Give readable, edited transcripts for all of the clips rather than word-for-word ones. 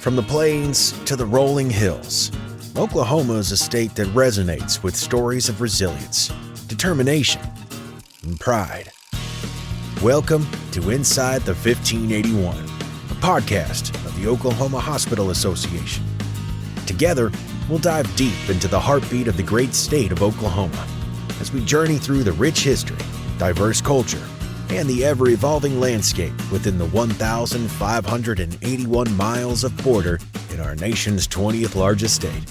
From the plains to the rolling hills, Oklahoma is a state that resonates with stories of resilience, determination, and pride. Welcome to Inside the 1581, a podcast of the Oklahoma Hospital Association. Together, we'll dive deep into the heartbeat of the great state of Oklahoma as we journey through the rich history, diverse culture, and the ever-evolving landscape within the 1,581 miles of border in our nation's 20th largest state.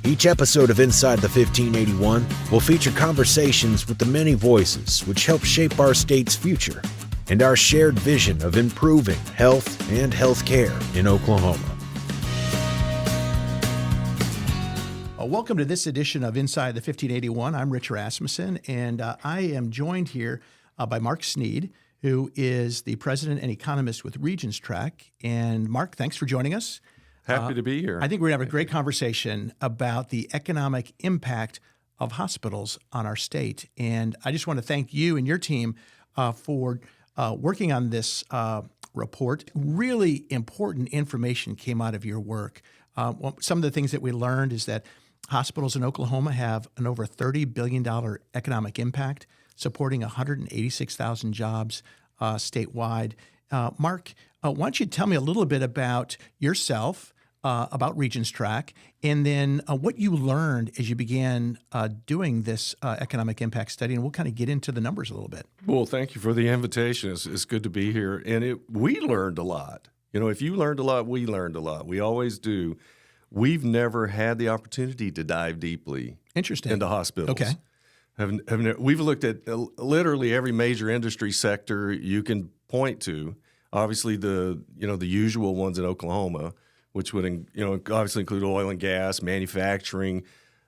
Each episode of Inside the 1581 will feature conversations with the many voices which help shape our state's future and our shared vision of improving health and healthcare in Oklahoma. Welcome to this edition of Inside the 1581. I'm Rich Rasmussen, and I am joined here by Mark Snead, who is the president and economist with RegionTrack. And Mark, thanks for joining us. Happy to be here. I think we're going to have a great conversation about the economic impact of hospitals on our state. And I just want to thank you and your team for working on this report. Really important information came out of your work. Some of the things that we learned is that hospitals in Oklahoma have an over $30 billion economic impact, supporting 186,000 jobs statewide. Mark, why don't you tell me a little bit about yourself, about RegionTrack, and then what you learned as you began doing this economic impact study, and we'll kind of get into the numbers a little bit. Well, thank you for the invitation. It's good to be here. And we learned a lot. You know, if you learned a lot, we learned a lot. We always do. We've never had the opportunity to dive deeply into hospitals. Okay. We've looked at literally every major industry sector you can point to. Obviously, the usual ones in Oklahoma, which would obviously include oil and gas, manufacturing,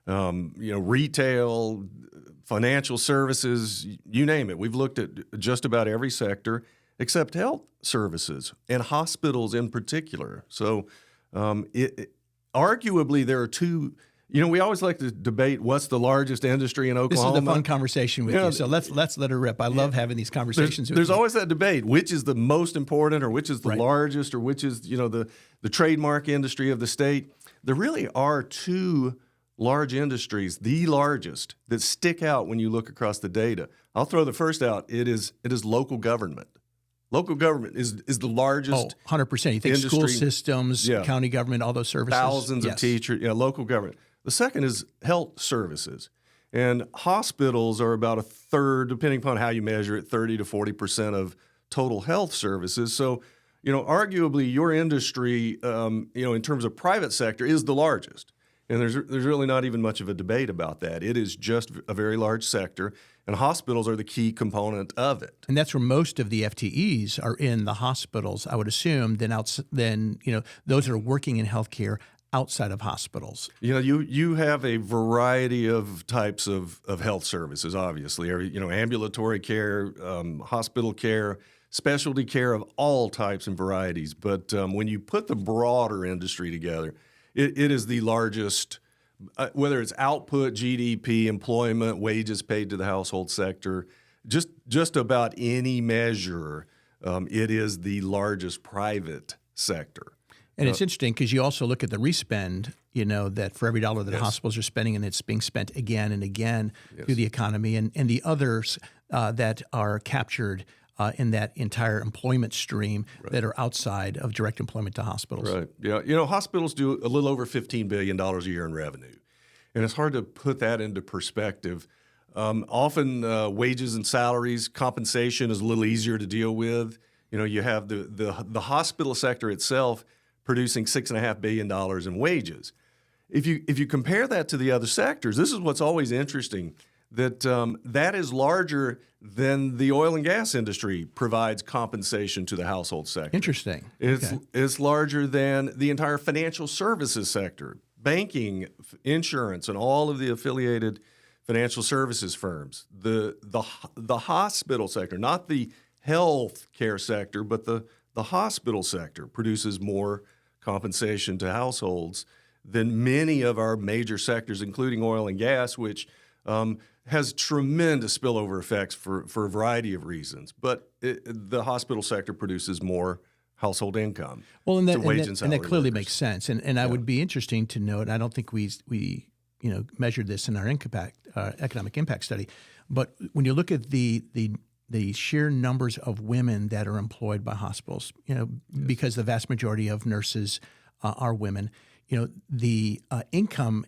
retail, financial services, you name it. We've looked at just about every sector except health services and hospitals in particular. So, arguably, there are two. We always like to debate what's the largest industry in Oklahoma. This is a fun conversation with you, so let's let her rip. I love having these conversations with you. There's always that debate, which is the most important or which is the largest or which is, the trademark industry of the state. There really are two large industries, the largest, that stick out when you look across the data. I'll throw the first out. It is local government. Local government is the largest. 100%. You think industry, school systems, county government, all those services? Thousands of teachers, local government. The second is health services. And hospitals are about a third, depending upon how you measure it, 30 to 40% of total health services. So, arguably your industry, in terms of private sector is the largest. And there's really not even much of a debate about that. It is just a very large sector, and hospitals are the key component of it. And that's where most of the FTEs are in the hospitals, I would assume, then those that are working in healthcare outside of hospitals. You have a variety of types of health services, obviously. Ambulatory care, hospital care, specialty care of all types and varieties. But when you put the broader industry together, it is the largest, whether it's output, GDP, employment, wages paid to the household sector, just about any measure, it is the largest private sector. And it's interesting because you also look at the respend, that for every dollar that hospitals are spending, and it's being spent again and again through the economy, and the others that are captured in that entire employment stream that are outside of direct employment to hospitals. Right. Yeah. Hospitals do a little over $15 billion a year in revenue. And it's hard to put that into perspective. Often wages and salaries, compensation is a little easier to deal with. You have the hospital sector itself producing $6.5 billion in wages. If you compare that to the other sectors, this is what's always interesting, that is larger than the oil and gas industry provides compensation to the household sector. Interesting. It's larger than the entire financial services sector, banking, insurance, and all of the affiliated financial services firms. The hospital sector, not the health care sector, but the hospital sector produces more compensation to households than many of our major sectors, including oil and gas, which has tremendous spillover effects for a variety of reasons. But the hospital sector produces more household income. Well, and to that, wage and and that, and that salary clearly workers. makes sense. And I would be interesting to note, I don't think we measured this in our economic impact study, but when you look at the sheer numbers of women that are employed by hospitals, because the vast majority of nurses are women, the income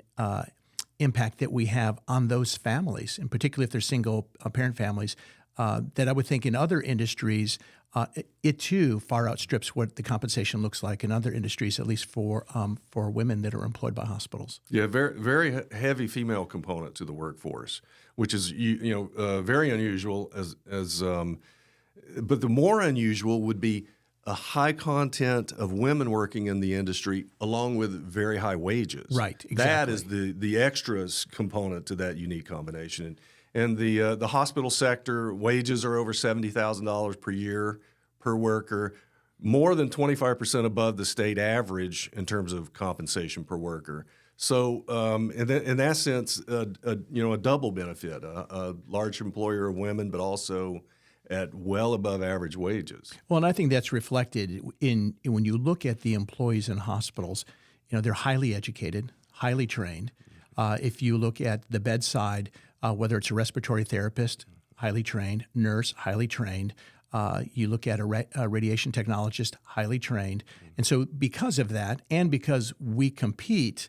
impact that we have on those families, and particularly if they're single parent families, that I would think in other industries, it too far outstrips what the compensation looks like in other industries, at least for women that are employed by hospitals. Yeah, very very heavy female component to the workforce, which is very unusual. But the more unusual would be a high content of women working in the industry, along with very high wages. Right, exactly. That is the extras component to that unique combination. And the hospital sector, wages are over $70,000 per year per worker, more than 25% above the state average in terms of compensation per worker. So, in that sense, a double benefit: a large employer of women, but also at well above average wages. Well, and I think that's reflected in when you look at the employees in hospitals. They're highly educated, highly trained. If you look at the bedside, whether it's a respiratory therapist, highly trained, nurse, highly trained. You look at a radiation technologist, highly trained. And so because of that, and because we compete,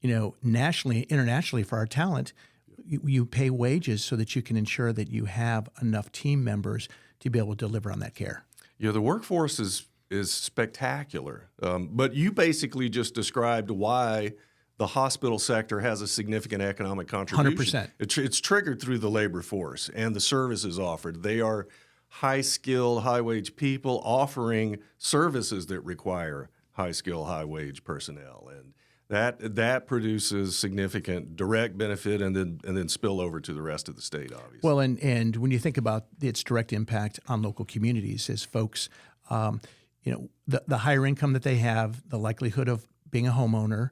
nationally, internationally for our talent, you pay wages so that you can ensure that you have enough team members to be able to deliver on that care. Yeah, the workforce is spectacular. But you basically just described why the hospital sector has a significant economic contribution. 100%. It's triggered through the labor force and the services offered. They are high-skilled, high-wage people offering services that require high-skilled, high-wage personnel, and that produces significant direct benefit and then spill over to the rest of the state, obviously. Well, and when you think about its direct impact on local communities, as folks, the higher income that they have, the likelihood of being a homeowner,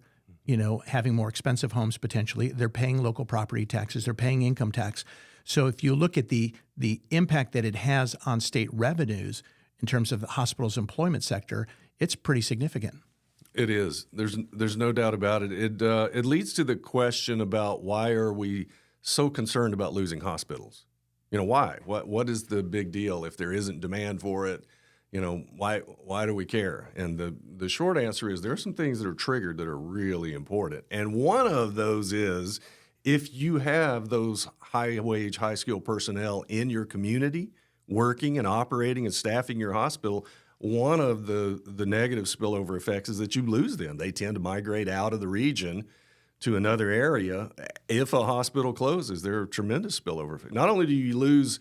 having more expensive homes potentially, they're paying local property taxes, they're paying income tax. So if you look at the impact that it has on state revenues in terms of the hospital's employment sector, it's pretty significant. It is. There's no doubt about it. It leads to the question about why are we so concerned about losing hospitals? Why? What is the big deal if there isn't demand for it? Why do we care? And the short answer is there are some things that are triggered that are really important. And one of those is if you have those high-wage, high-skilled personnel in your community working and operating and staffing your hospital, one of the negative spillover effects is that you lose them. They tend to migrate out of the region to another area. If a hospital closes, there are tremendous spillover effects. Not only do you lose,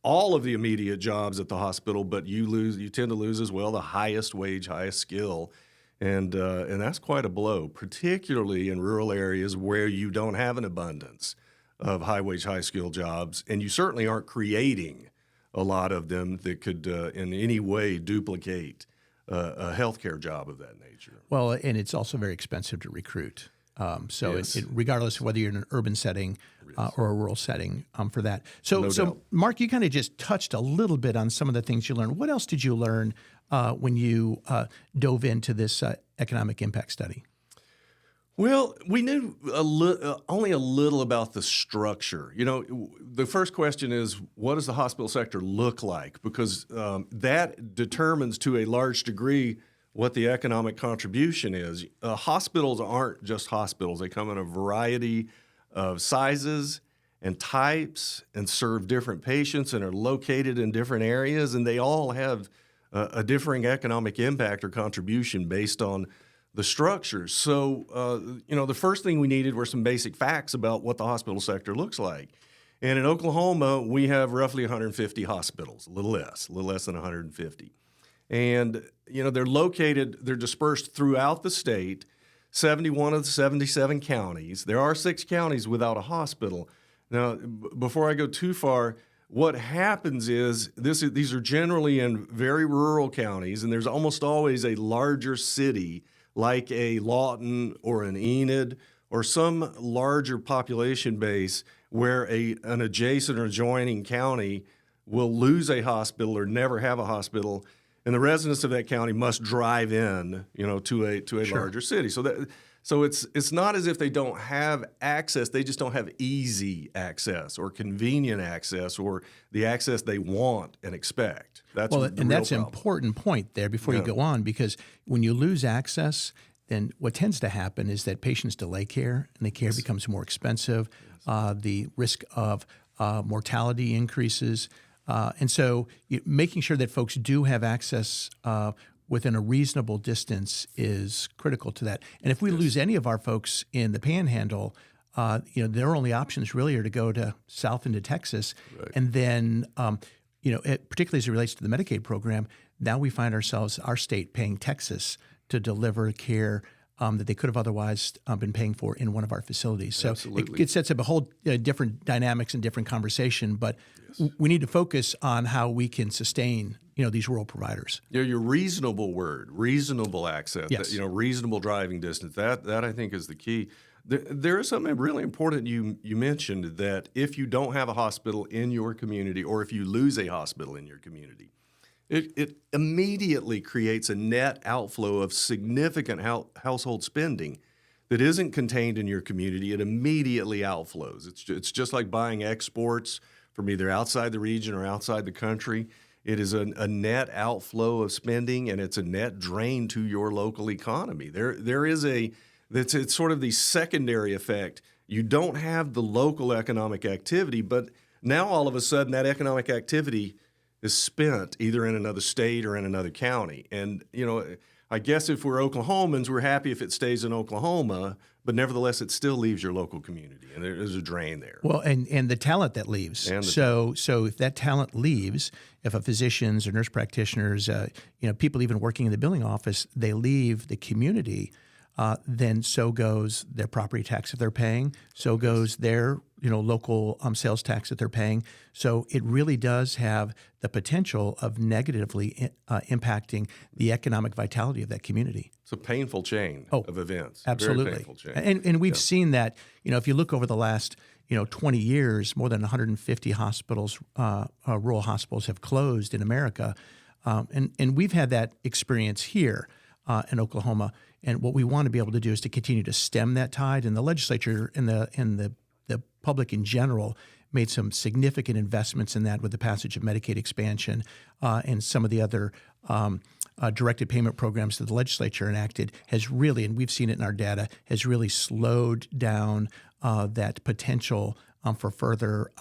all of the immediate jobs at the hospital, but you tend to lose as well the highest wage, highest skill, and that's quite a blow, particularly in rural areas where you don't have an abundance of high wage, high skill jobs, and you certainly aren't creating a lot of them that could in any way duplicate a healthcare job of that nature. Well, and it's also very expensive to recruit. So Yes. regardless of whether you're in an urban setting or a rural setting for that. So, No doubt. Mark, you kind of just touched a little bit on some of the things you learned. What else did you learn when you dove into this economic impact study? Well, we knew only a little about the structure. The first question is, what does the hospital sector look like? Because that determines to a large degree what the economic contribution is. Hospitals aren't just hospitals. They come in a variety of sizes and types and serve different patients and are located in different areas, and they all have a differing economic impact or contribution based on the structure. So, the first thing we needed were some basic facts about what the hospital sector looks like. And in Oklahoma, we have roughly 150 hospitals, a little less than 150. And, they're dispersed throughout the state, 71 of the 77 counties. There are 6 counties without a hospital. Now, before I go too far, what happens is these are generally in very rural counties, and there's almost always a larger city like a Lawton or an Enid or some larger population base where an adjacent or adjoining county will lose a hospital or never have a hospital. and the residents of that county must drive in, to a larger city. So it's not as if they don't have access; they just don't have easy access or convenient access or the access they want and expect. That's an important point there before you go on, because when you lose access, then what tends to happen is that patients delay care, and the care becomes more expensive. The risk of mortality increases. And so making sure that folks do have access within a reasonable distance is critical to that. And if we lose any of our folks in the Panhandle, their only options really are to go south into Texas. Right. And then, particularly as it relates to the Medicaid program, now we find ourselves, our state, paying Texas to deliver care that they could have otherwise been paying for in one of our facilities. So it sets up a whole different dynamics and different conversation, but we need to focus on how we can sustain these rural providers. Your reasonable reasonable access, yes. Reasonable driving distance, that I think is the key. There is something really important you mentioned, that if you don't have a hospital in your community, or if you lose a hospital in your community, it immediately creates a net outflow of significant household spending that isn't contained in your community. It immediately outflows. It's just like buying exports from either outside the region or outside the country. It is a net outflow of spending, and it's a net drain to your local economy. It's sort of the secondary effect. You don't have the local economic activity, but now all of a sudden that economic activity is spent either in another state or in another county. And, I guess if we're Oklahomans, we're happy if it stays in Oklahoma, but nevertheless, it still leaves your local community, and there's a drain there. Well, and the talent that leaves. So if that talent leaves, if a physicians or nurse practitioners, people even working in the billing office, they leave the community, then so goes their property tax that they're paying, so goes their local sales tax that they're paying. So it really does have the potential of negatively impacting the economic vitality of that community. It's a painful chain of events. Absolutely. Very painful chain. And we've seen that, if you look over the last 20 years, more than 150 hospitals, rural hospitals have closed in America. And we've had that experience here in Oklahoma. And what we want to be able to do is to continue to stem that tide. And the legislature and the public in general made some significant investments in that with the passage of Medicaid expansion and some of the other directed payment programs that the legislature enacted has really, and we've seen it in our data, has really slowed down that potential for further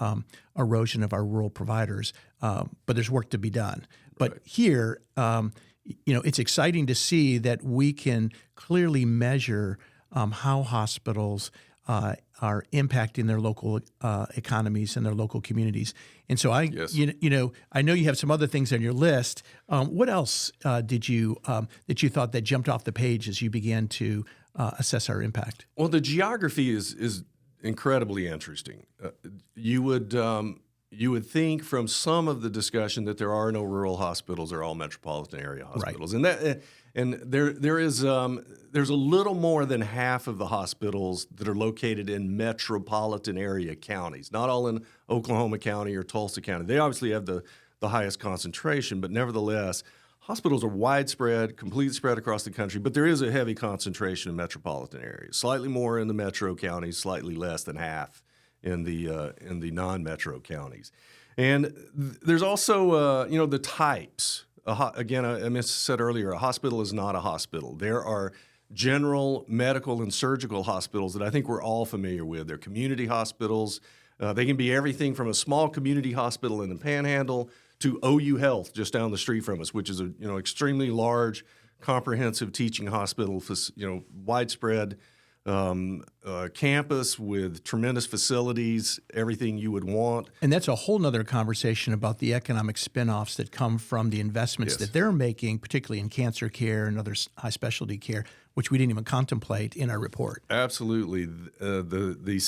erosion of our rural providers. But there's work to be done. But here, it's exciting to see that we can clearly measure how hospitals are impacting their local economies and their local communities. And so I know you have some other things on your list. What else did you that you thought that jumped off the page as you began to assess our impact? Well, the geography is incredibly interesting. You would think from some of the discussion that there are no rural hospitals; they're all metropolitan area hospitals, right. And there's a little more than half of the hospitals that are located in metropolitan area counties, not all in Oklahoma County or Tulsa County. They obviously have the highest concentration, but nevertheless, hospitals are widespread, completely spread across the country, but there is a heavy concentration in metropolitan areas, slightly more in the metro counties, slightly less than half in the non-metro counties. And there's also the types. Again, I said earlier, a hospital is not a hospital. There are general medical and surgical hospitals that I think we're all familiar with. They're community hospitals. They can be everything from a small community hospital in the Panhandle to OU Health just down the street from us, which is a extremely large, comprehensive teaching hospital, widespread campus with tremendous facilities, everything you would want. And that's a whole nother conversation about the economic spinoffs that come from the investments that they're making, particularly in cancer care and other high specialty care, which we didn't even contemplate in our report. Absolutely. The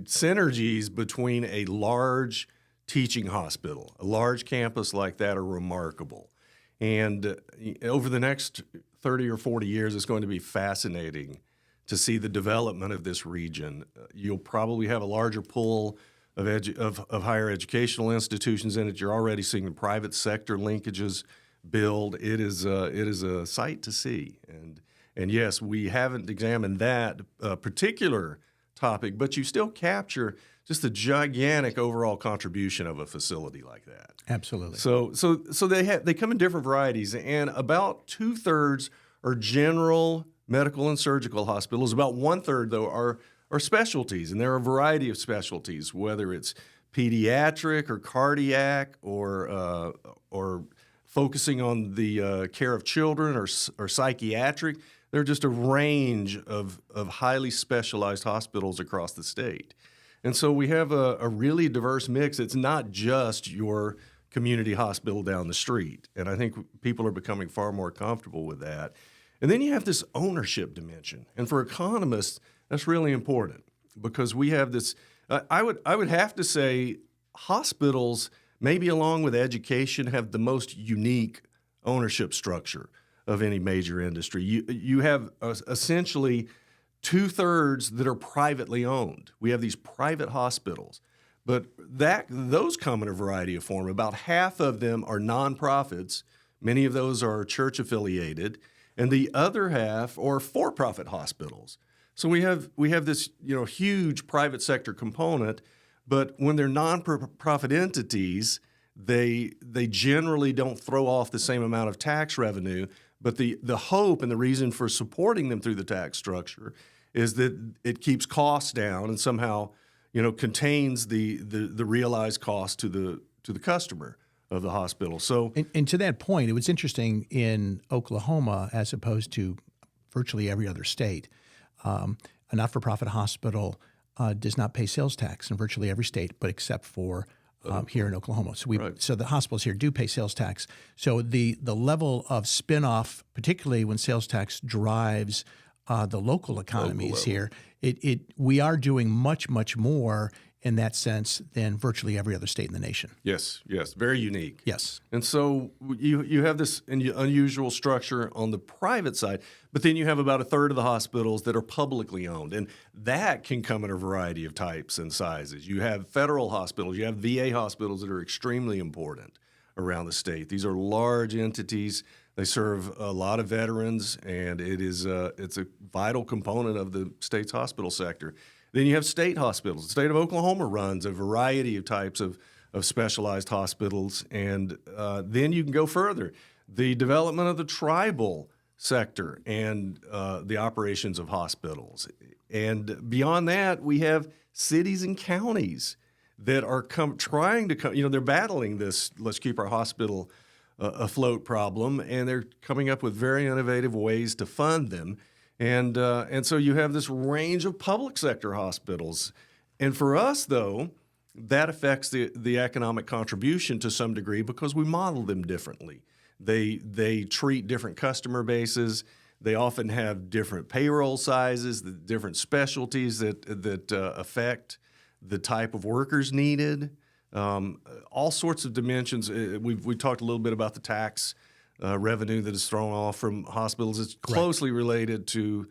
synergies between a large teaching hospital, a large campus like that, are remarkable. And over the next 30 or 40 years, it's going to be fascinating to see the development of this region. You'll probably have a larger pool of higher educational institutions in it. You're already seeing the private sector linkages build, it is a sight to see. And yes, we haven't examined that particular topic, but you still capture just the gigantic overall contribution of a facility like that. Absolutely. So they come in different varieties, and about 2/3 are general medical and surgical hospitals. About 1/3 though are specialties, and there are a variety of specialties, whether it's pediatric or cardiac or focusing on the care of children or psychiatric. There are just a range of highly specialized hospitals across the state. And so we have a really diverse mix. It's not just your community hospital down the street. And I think people are becoming far more comfortable with that. And then you have this ownership dimension. And for economists, that's really important because we have this, I would have to say hospitals, maybe along with education, have the most unique ownership structure of any major industry. You have essentially 2/3 that are privately owned. We have these private hospitals, but those come in a variety of form. About half of them are nonprofits. Many of those are church affiliated, and the other half are for-profit hospitals. So we have this huge private sector component, but when they're nonprofit entities, they generally don't throw off the same amount of tax revenue. But the hope and the reason for supporting them through the tax structure is that it keeps costs down and somehow contains the realized cost to the customer of the hospital. So and to that point, it was interesting in Oklahoma as opposed to virtually every other state. A not-for-profit hospital does not pay sales tax in virtually every state, but except for here in Oklahoma. So the hospitals here do pay sales tax. So the level of spinoff, particularly when sales tax drives the local economies here, we are doing much more in that sense than virtually every other state in the nation. Yes, very unique. Yes. And so you have this unusual structure on the private side, but then you have about 1/3 of the hospitals that are publicly owned, and that can come in a variety of types and sizes. You have federal hospitals, you have VA hospitals that are extremely important around the state. These are large entities. They serve a lot of veterans, and it's a vital component of the state's hospital sector. Then you have state hospitals. The state of Oklahoma runs a variety of types of specialized hospitals. And then you can go further. The development of the tribal sector and the operations of hospitals. And beyond that, we have cities and counties that are they're battling this let's keep our hospital afloat problem, and they're coming up with very innovative ways to fund them. And so you have this range of public sector hospitals. And for us, though, that affects the economic contribution to some degree because we model them differently. They treat different customer bases. They often have different payroll sizes, the different specialties that affect the type of workers needed. All sorts of dimensions. We talked a little bit about the tax revenue that is thrown off from hospitals. It's closely related to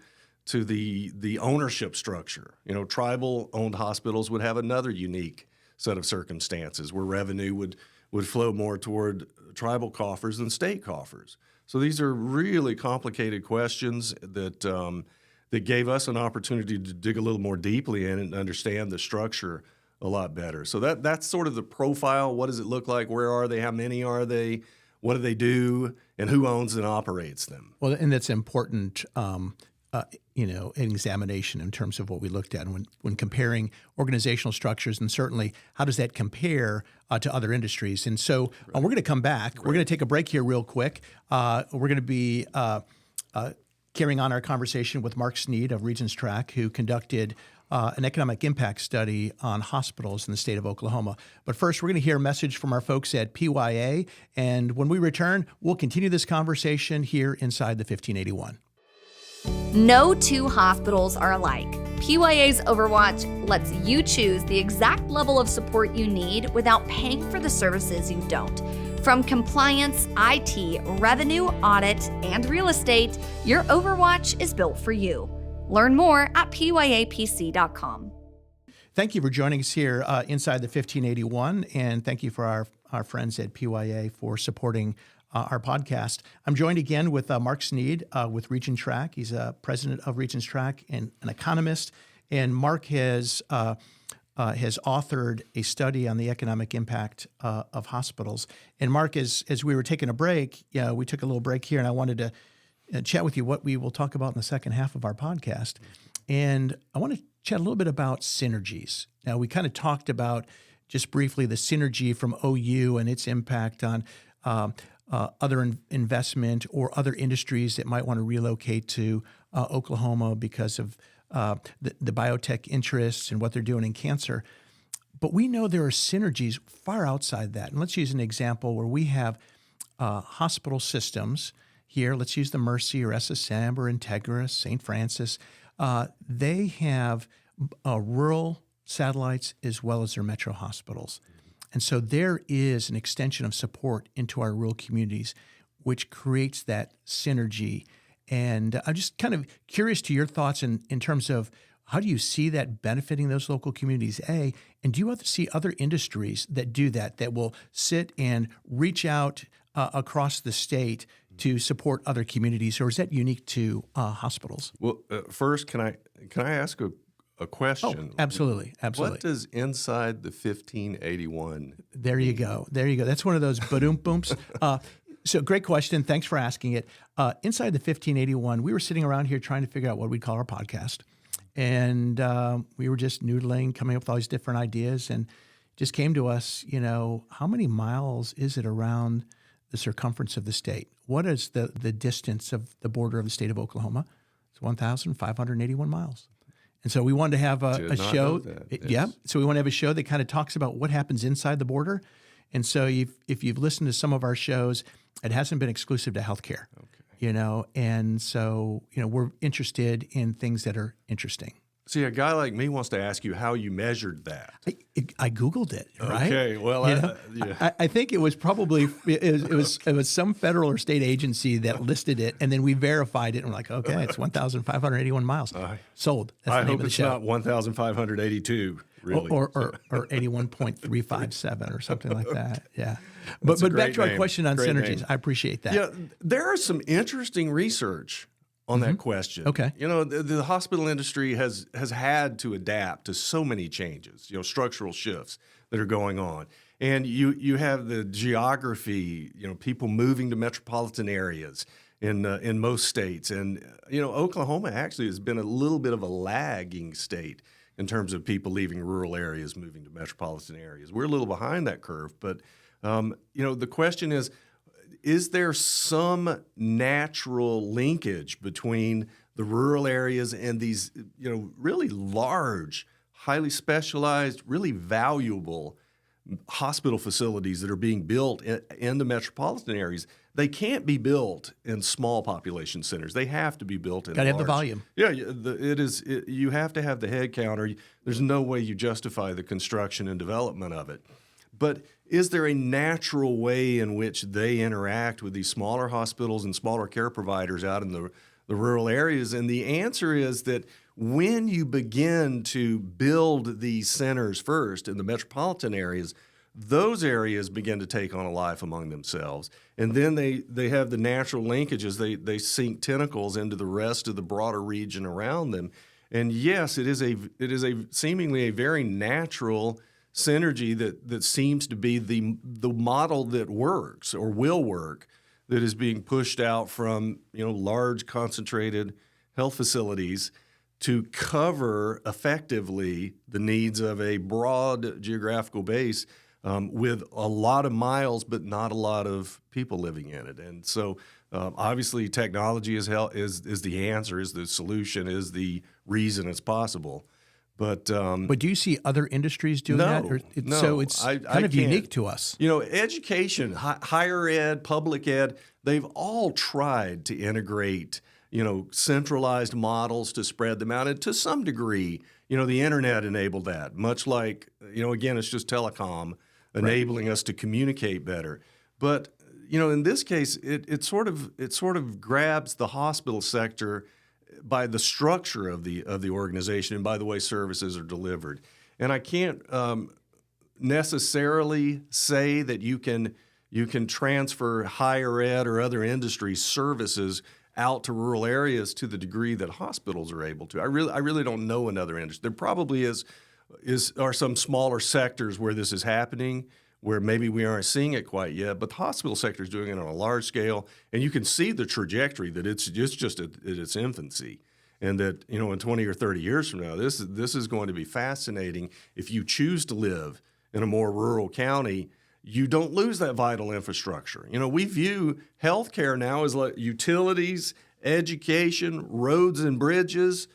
the ownership structure. Tribal-owned hospitals would have another unique set of circumstances where revenue would flow more toward tribal coffers than state coffers. So these are really complicated questions that gave us an opportunity to dig a little more deeply in and understand the structure a lot better. So that's sort of the profile. What does it look like? Where are they? How many are they? What do they do, and who owns and operates them? Well, and that's important, examination in terms of what we looked at when comparing organizational structures, and certainly how does that compare to other industries. And so we're going to come back. We're going to take a break here real quick. We're going to be carrying on our conversation with Mark Snead of RegionTrack, who conducted an economic impact study on hospitals in the state of Oklahoma. But first, we're going to hear a message from our folks at PYA. And when we return, we'll continue this conversation here inside the 1581. No two hospitals are alike. PYA's Overwatch lets you choose the exact level of support you need without paying for the services you don't. From compliance, IT, revenue, audit, and real estate, your Overwatch is built for you. Learn more at pyapc.com. Thank you for joining us here inside the 1581, and thank you for our friends at PYA for supporting our podcast. I'm joined again with Mark Snead with RegionTrack. He's president of RegionTrack and an economist. And Mark has authored a study on the economic impact of hospitals. And Mark, as we were taking a break, we took a little break here, and I wanted to chat with you what we will talk about in the second half of our podcast. And I want to chat a little bit about synergies. Now, we kind of talked about just briefly the synergy from OU and its impact on other investment or other industries that might want to relocate to Oklahoma because of the biotech interests and what they're doing in cancer. But we know there are synergies far outside that. And let's use an example where we have hospital systems here. Let's use the Mercy or SSM or Integris, St. Francis. They have rural satellites as well as their metro hospitals. And so there is an extension of support into our rural communities, which creates that synergy. And I'm just kind of curious to your thoughts in terms of how do you see that benefiting those local communities, A, and do you see other industries that do that will sit and reach out across the state to support other communities, or is that unique to hospitals? Well, first, can I ask a question? Oh, absolutely. What does inside the 1581? There you go. That's one of those ba-doom-booms. So great question. Thanks for asking it. Inside the 1581, we were sitting around here trying to figure out what we'd call our podcast. And we were just noodling, coming up with all these different ideas, and just came to us, how many miles is it around the circumference of the state? What is the distance of the border of the state of Oklahoma? It's 1,581 miles. And so we wanted to have a show. Yeah. So we want to have a show that kind of talks about what happens inside the border. And so if you've listened to some of our shows, it hasn't been exclusive to healthcare. Okay. And so, we're interested in ththings that are interesting. See, a guy like me wants to ask you how you measured that. I Googled it, right? Okay, well, I think it was probably it was some federal or state agency that listed it, and then we verified it, and we're like, okay, it's 1,581 miles. Sold. That's the name of the show. I hope it's not 1,582, really. Or 81.357 or something like that. Yeah. But back to our question on synergies. I appreciate that. Yeah, there is some interesting research on that question. Okay. The hospital industry has had to adapt to so many changes, structural shifts that are going on. And you have the geography, people moving to metropolitan areas in most states. And, Oklahoma actually has been a little bit of a lagging state in terms of people leaving rural areas, moving to metropolitan areas. We're a little behind that curve. But, the question is there some natural linkage between the rural areas and these, really large, highly specialized, really valuable hospital facilities that are being built in the metropolitan areas? They can't be built in small population centers. They have to be built in Got to large. have the volume. Yeah, you have to have the head count, or there's no way you justify the construction and development of it. But is there a natural way in which they interact with these smaller hospitals and smaller care providers out in the rural areas? And the answer is that when you begin to build these centers first in the metropolitan areas, those areas begin to take on a life among themselves. And then they have the natural linkages. They sink tentacles into the rest of the broader region around them. And yes, it is seemingly a very natural synergy that seems to be the model that works or will work, that is being pushed out from large concentrated health facilities to cover effectively the needs of a broad geographical base with a lot of miles but not a lot of people living in it. And so obviously technology is the answer, is the solution, is the reason it's possible. But do you see other industries doing that? No. So it's kind of unique to us. Education, higher ed, public ed, they've all tried to integrate, centralized models to spread them out. And to some degree, the internet enabled that, much like, again, it's just telecom enabling us to communicate better. But, in this case, it sort of grabs the hospital sector by the structure of the organization and by the way services are delivered. And I can't necessarily say that you can transfer higher ed or other industry services out to rural areas to the degree that hospitals are able to. I really don't know another industry. There probably are some smaller sectors where this is happening, where maybe we aren't seeing it quite yet, but the hospital sector is doing it on a large scale, and you can see the trajectory that it's just at its infancy, and that in 20 or 30 years from now, this is going to be fascinating. If you choose to live in a more rural county, you don't lose that vital infrastructure. We view healthcare now as like utilities, education, roads and bridges,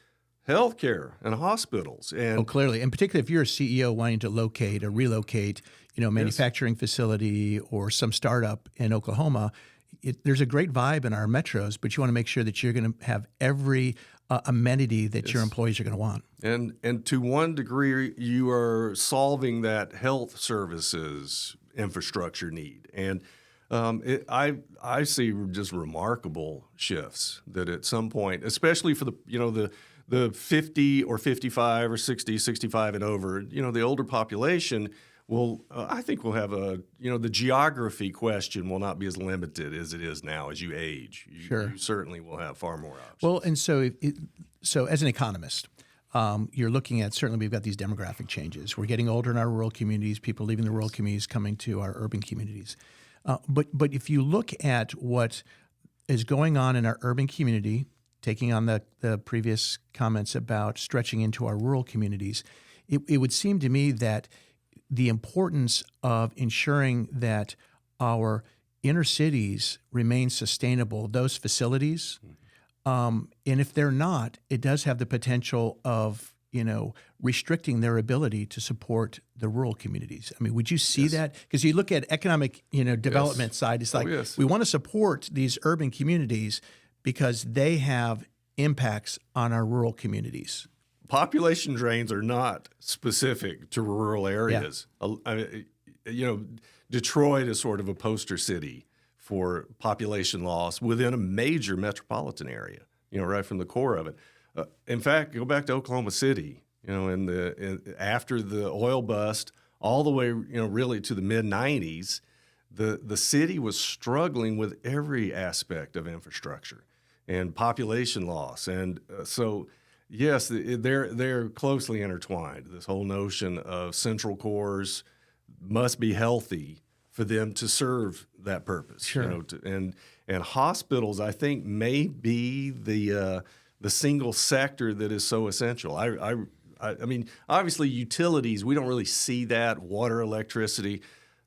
healthcare, and hospitals. And clearly, and particularly if you're a CEO wanting to locate or relocate, manufacturing facility or some startup in Oklahoma, there's a great vibe in our metros, but you want to make sure that you're going to have every amenity that your employees are going to want. And to one degree, you are solving that health services infrastructure need. And I see just remarkable shifts that at some point, especially for the 50 or 55 or 60, 65 and over, the older population I think we'll have the geography question will not be as limited as it is now as you age. You certainly will have far more options. Well, and so as an economist, you're looking at, certainly we've got these demographic changes. We're getting older in our rural communities, people leaving the rural communities, coming to our urban communities. But if you look at what is going on in our urban community, taking on the previous comments about stretching into our rural communities, it would seem to me that the importance of ensuring that our inner cities remain sustainable, those facilities, and if they're not, it does have the potential of restricting their ability to support the rural communities. I mean, would you see that? Because you look at economic development side, it's like we want to support these urban communities because they have impacts on our rural communities. Population drains are not specific to rural areas. Yeah. Detroit is sort of a poster city for population loss within a major metropolitan area, right from the core of it. In fact, go back to Oklahoma City, after the oil bust, all the way, really to the mid-'90s, the city was struggling with every aspect of infrastructure and population loss. And so, yes, they're closely intertwined. This whole notion of central cores must be healthy for them to serve that purpose. Sure. And hospitals, I think, may be the single sector that is so essential. I mean, obviously utilities, we don't really see that, water, electricity,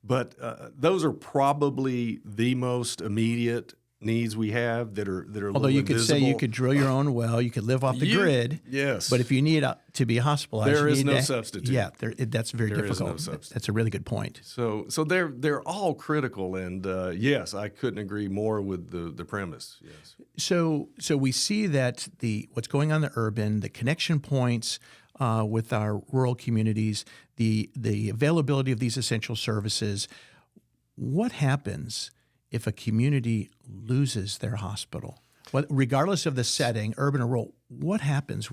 but those are probably the most immediate needs we have that are Although you could invisible. say you could drill your own well, you could live off the grid. Yes. But if you need to be hospitalized, there is no substitute. Yeah, that's very difficult. Is no substitute. That's a really good point. So they're all critical, and yes, I couldn't agree more with the premise. Yes. So we see that what's going on in the urban, the connection points with our rural communities, the availability of these essential services. What happens if a community loses their hospital? Regardless of the setting, urban or rural, what happens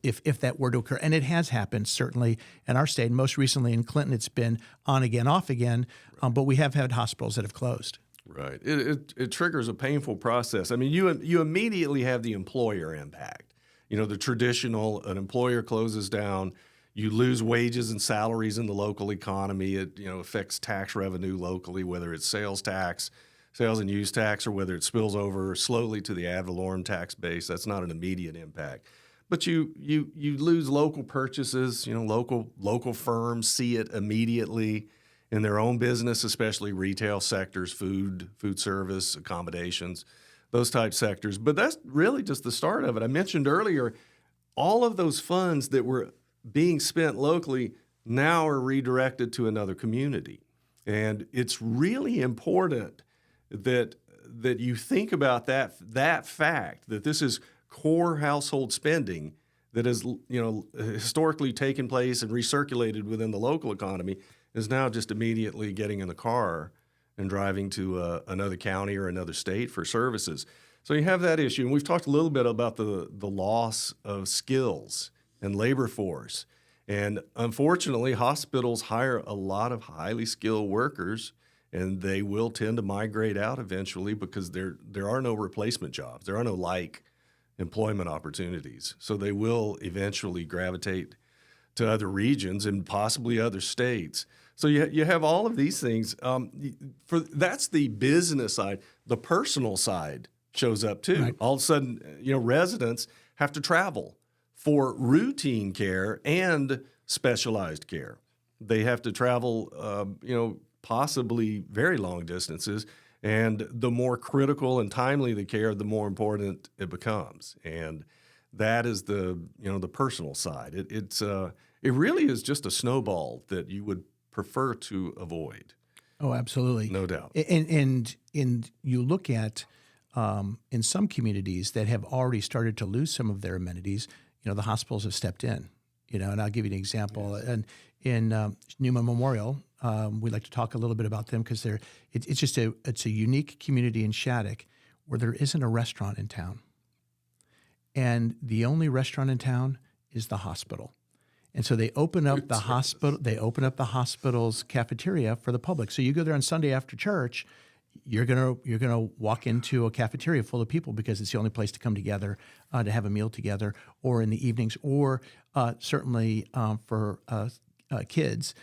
if that were to occur? And it has happened, certainly, in our state. Most recently in Clinton, it's been on again, off again, but we have had hospitals that have closed. Right. It triggers a painful process. I mean, you immediately have the employer impact. The traditional, an employer closes down, you lose wages and salaries in the local economy. It affects tax revenue locally, whether it's sales and use tax, or whether it spills over slowly to the ad valorem tax base. That's not an immediate impact. But you lose local purchases. Local firms see it immediately in their own business, especially retail sectors, food service, accommodations, those type sectors. But that's really just the start of it. I mentioned earlier, all of those funds that were being spent locally now are redirected to another community. And it's really important that you think about that fact, that this is core household spending that has historically taken place and recirculated within the local economy, is now just immediately getting in the car and driving to another county or another state for services. So you have that issue. And we've talked a little bit about the loss of skills and labor force. And unfortunately, hospitals hire a lot of highly skilled workers, and they will tend to migrate out eventually because there are no replacement jobs. There are no like employment opportunities. So they will eventually gravitate to other regions and possibly other states. So you have all of these things. That's the business side. The personal side shows up too. Right. All of a sudden, residents have to travel for routine care and specialized care. They have to travel, possibly very long distances. And the more critical and timely the care, the more important it becomes. And that is the personal side. It really is just a snowball that you would prefer to avoid. Oh, absolutely. No doubt. And you look at in some communities that have already started to lose some of their amenities, the hospitals have stepped in, and I'll give you an example. Yes. And in Newman Memorial, we'd like to talk a little bit about them because it's a unique community in Shattuck where there isn't a restaurant in town. And the only restaurant in town is the hospital. And so they open up the hospital. They open up the hospital's cafeteria for the public. So you go there on Sunday after church, you're gonna walk into a cafeteria full of people because it's the only place to come together to have a meal together, or in the evenings, or certainly for kids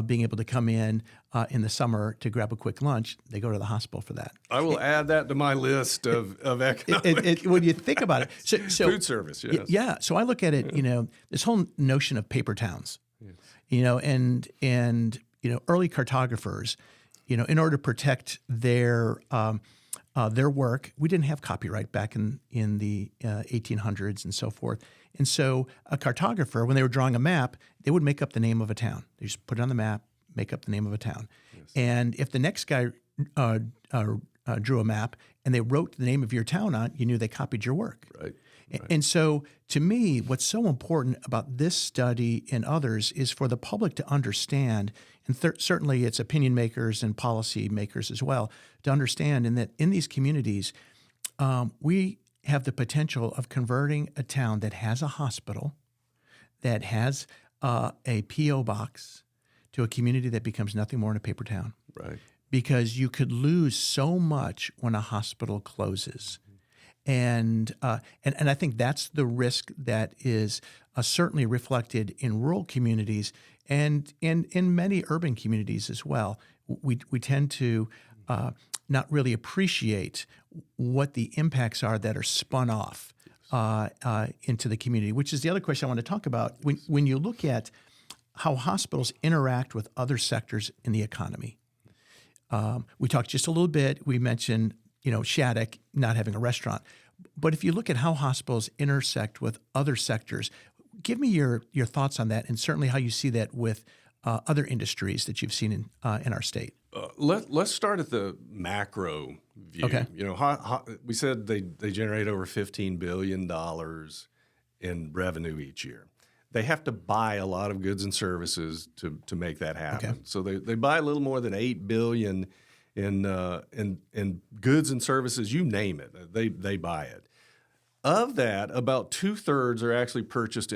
being able to come in the summer to grab a quick lunch. They go to the hospital for that. I will add that to my list of economic When you think about it, so food service. Yes. Yeah. So I look at it, this whole notion of paper towns, and early cartographers, in order to protect their work, we didn't have copyright back in the 1800s and so forth. And so a cartographer, when they were drawing a map, they would make up the name of a town. They just put it on the map, make up the name of a town. Yes. And if the next guy drew a map and they wrote the name of your town on, you knew they copied your work. Right. And so to me, what's so important about this study and others is for the public to understand, and certainly it's opinion makers and policy makers as well, to understand that in these communities, we have the potential of converting a town that has a hospital, that has a P.O. box, to a community that becomes nothing more than a paper town. Right. Because you could lose so much when a hospital closes. And I think that's the risk that is certainly reflected in rural communities and in many urban communities as well. We tend to not really appreciate what the impacts are that are spun off into the community, which is the other question I want to talk about. When you look at how hospitals interact with other sectors in the economy, we talked just a little bit. We mentioned Shattuck not having a restaurant. But if you look at how hospitals intersect with other sectors, give me your thoughts on that, and certainly how you see that with other industries that you've seen in our state. Let's start at the macro view. Okay. We said they generate over $15 billion in revenue each year. They have to buy a lot of goods and services to make that happen. Okay. So they buy a little more than $8 billion in goods and services, you name it, they buy it. Of that, about 2/3 are actually purchased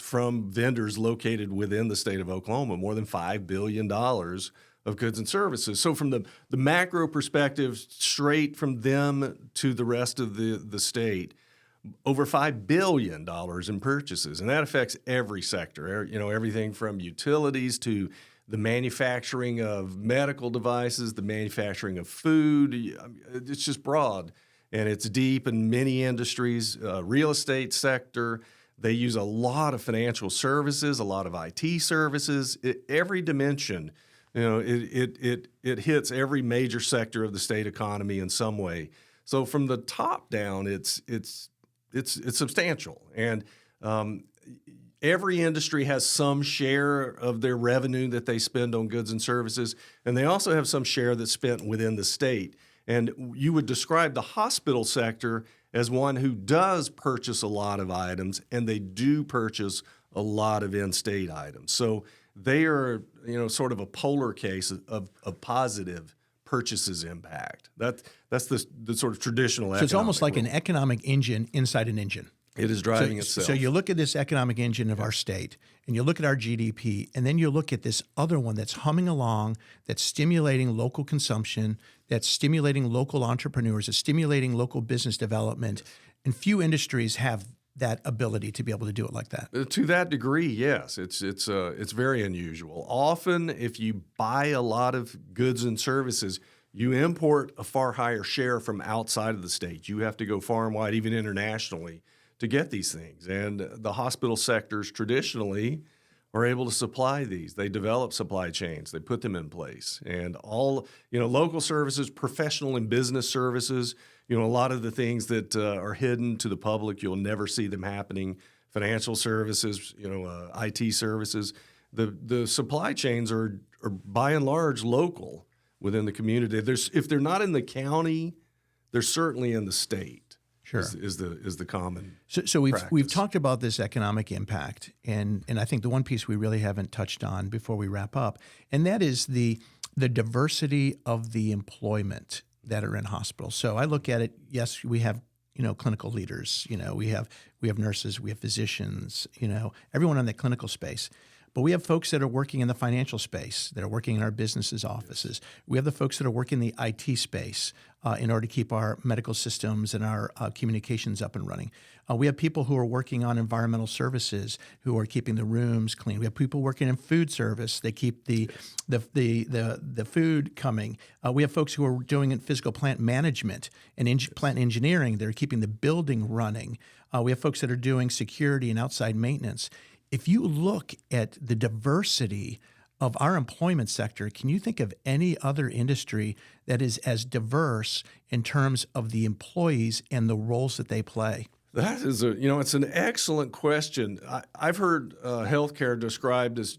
from vendors located within the state of Oklahoma, more than $5 billion of goods and services. So from the macro perspective, straight from them to the rest of the state, over $5 billion in purchases. And that affects every sector, everything from utilities to the manufacturing of medical devices, the manufacturing of food. It's just broad, and it's deep in many industries. Real estate sector, they use a lot of financial services, a lot of IT services. Every dimension, it hits every major sector of the state economy in some way. So from the top down, it's substantial, and every industry has some share of their revenue that they spend on goods and services, and they also have some share that's spent within the state. And you would describe the hospital sector as one who does purchase a lot of items, and they do purchase a lot of in-state items. So they are, sort of a polar case of positive purchases impact. That's the sort of traditional. So it's almost like world. an economic engine inside an engine. It is driving itself. So you look at this economic engine of our state, and you look at our GDP, and then you look at this other one that's humming along, that's stimulating local consumption, that's stimulating local entrepreneurs, that's stimulating local business development, and few industries have that ability to be able to do it like that. To that degree, yes, it's very unusual. Often, if you buy a lot of goods and services, you import a far higher share from outside of the state. You have to go far and wide, even internationally, to get these things. And the hospital sectors traditionally are able to supply these. They develop supply chains. They put them in place. And all, local services, professional and business services, a lot of the things that are hidden to the public, you'll never see them happening. Financial services, IT services. The supply chains are by and large local within the community. If they're not in the county, they're certainly in the state. Sure, is the common. So we've talked about this economic impact, and I think the one piece we really haven't touched on before we wrap up, and that is the diversity of the employment that are in hospitals. So I look at it. Yes, we have clinical leaders. We have nurses, we have physicians. Everyone in the clinical space. But we have folks that are working in the financial space, that are working in our businesses' offices. We have the folks that are working in the IT space in order to keep our medical systems and our communications up and running. We have people who are working on environmental services, who are keeping the rooms clean. We have people working in food service. They keep the food coming. We have folks who are doing in physical plant management and plant engineering. They're keeping the building running. We have folks that are doing security and outside maintenance. If you look at the diversity of our employment sector, can you think of any other industry that is as diverse in terms of the employees and the roles that they play? That is it's an excellent question. I've heard healthcare described as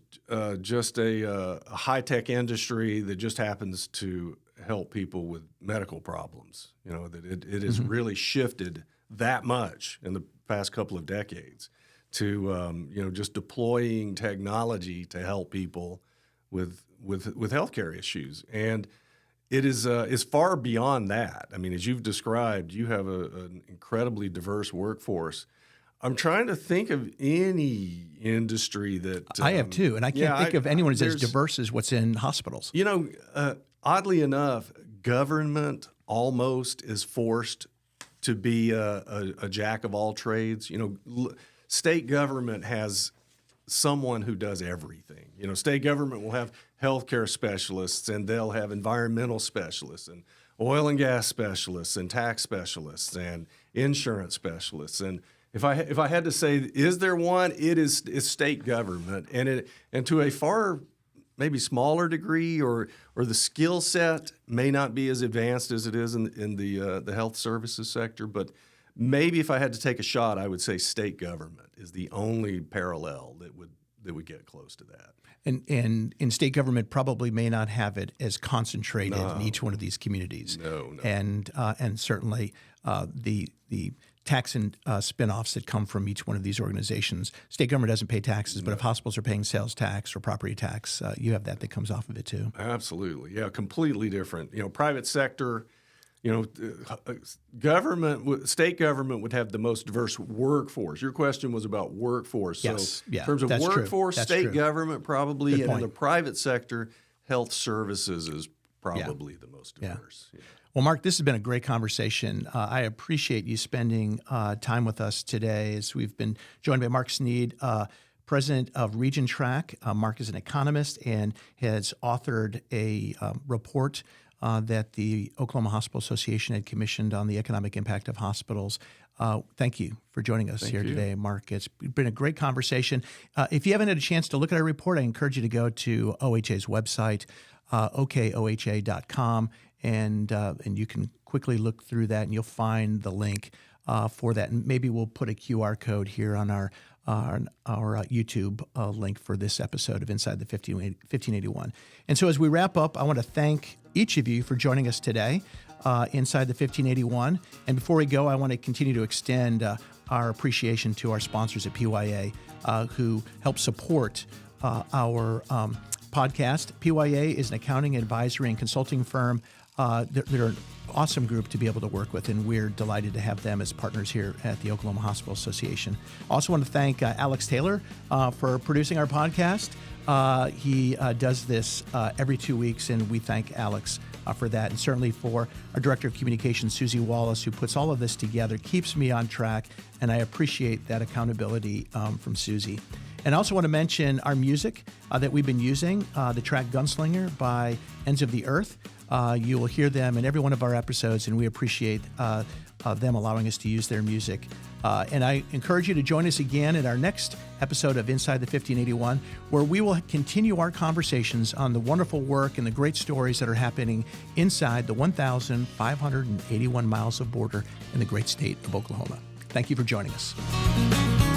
just a high-tech industry that just happens to help people with medical problems. That it has really shifted that much in the past couple of decades to just deploying technology to help people with healthcare issues, and it is far beyond that. I mean, as you've described, you have an incredibly diverse workforce. I'm trying to think of any industry that I have too, and I can't think of anyone as diverse as what's in hospitals. Oddly enough, government almost is forced to be a jack of all trades. State government has someone who does everything. State government will have healthcare specialists, and they'll have environmental specialists, and oil and gas specialists, and tax specialists, and insurance specialists. And if I had to say, is there one? It's state government, and to a far maybe smaller degree, or the skill set may not be as advanced as it is in the health services sector, but maybe if I had to take a shot, I would say state government is the only parallel that would get close to that. And state government probably may not have it as concentrated in each one of these communities. No. And certainly the tax and spinoffs that come from each one of these organizations. State government doesn't pay taxes, but if hospitals are paying sales tax or property tax, you have that comes off of it too. Absolutely, yeah, completely different. Private sector. State government would have the most diverse workforce. Your question was about workforce. Yes, so in terms of workforce, state government probably, and in the private sector, health services is probably the most diverse. Yeah. Well, Mark, this has been a great conversation. I appreciate you spending time with us today as we've been joined by Mark Snead, president of RegionTrack. Mark is an economist and has authored a report that the Oklahoma Hospital Association had commissioned on the economic impact of hospitals. Thank you for joining us here today, Mark. It's been a great conversation. If you haven't had a chance to look at our report, I encourage you to go to OHA's website, okoha.com, and you can quickly look through that, and you'll find the link for that. And maybe we'll put a QR code here on our YouTube link for this episode of Inside the 1581. And so as we wrap up, I want to thank each of you for joining us today inside the 1581. And before we go, I want to continue to extend our appreciation to our sponsors at PYA who help support our podcast. PYA is an accounting, advisory, and consulting firm they're an awesome group to be able to work with, and we're delighted to have them as partners here at the Oklahoma Hospital Association. Also want to thank Alex Taylor for producing our podcast. He does this every 2 weeks, and we thank Alex for that, and certainly for our Director of Communications, Susie Wallace, who puts all of this together, keeps me on track, and I appreciate that accountability from Susie. And I also want to mention our music that we've been using, the track Gunslinger by Ends of the Earth. You will hear them in every one of our episodes, and we appreciate them allowing us to use their music. And I encourage you to join us again in our next episode of Inside the 1581, where we will continue our conversations on the wonderful work and the great stories that are happening inside the 1,581 miles of border in the great state of Oklahoma. Thank you for joining us.